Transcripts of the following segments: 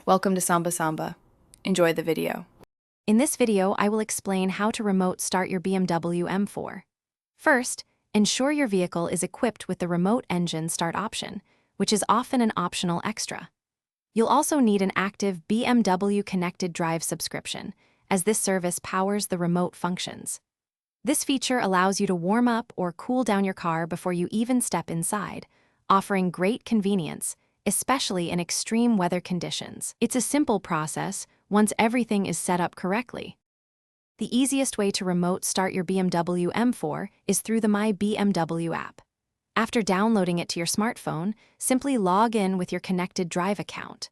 Welcome to Samba Samba. Enjoy the video. In this video, I will explain how to remote start your BMW M4. First, ensure your vehicle is equipped with the remote engine start option, which is often an optional extra. You'll also need an active BMW Connected Drive subscription, as this service powers the remote functions. This feature allows you to warm up or cool down your car before you even step inside, offering great convenience, especially in extreme weather conditions. It's a simple process once everything is set up correctly. The easiest way to remote start your BMW M4 is through the My BMW app. After downloading it to your smartphone, simply log in with your connected drive account.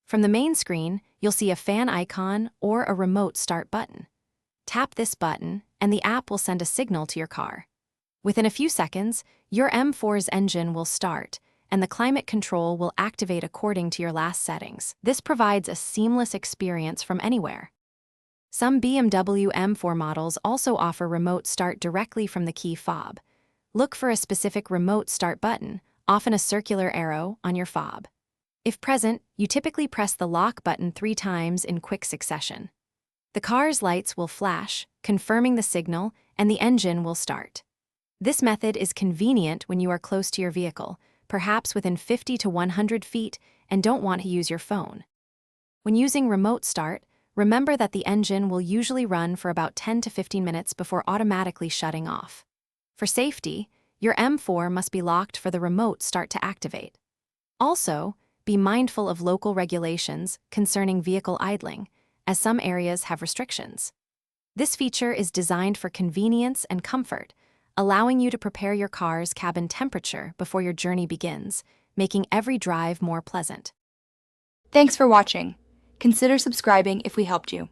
From the main screen, you'll see a fan icon or a remote start button. Tap this button, and the app will send a signal to your car. Within a few seconds, your M4's engine will start, and the climate control will activate according to your last settings. This provides a seamless experience from anywhere. Some BMW M4 models also offer remote start directly from the key fob. Look for a specific remote start button, often a circular arrow, on your fob. If present, you typically press the lock button 3 times in quick succession. The car's lights will flash, confirming the signal, and the engine will start. This method is convenient when you are close to your vehicle, perhaps within 50 to 100 feet, and don't want to use your phone. When using remote start, remember that the engine will usually run for about 10 to 15 minutes before automatically shutting off. For safety, your M4 must be locked for the remote start to activate. Also, be mindful of local regulations concerning vehicle idling, as some areas have restrictions. This feature is designed for convenience and comfort, allowing you to prepare your car's cabin temperature before your journey begins, making every drive more pleasant. Thanks for watching. Consider subscribing if we helped you.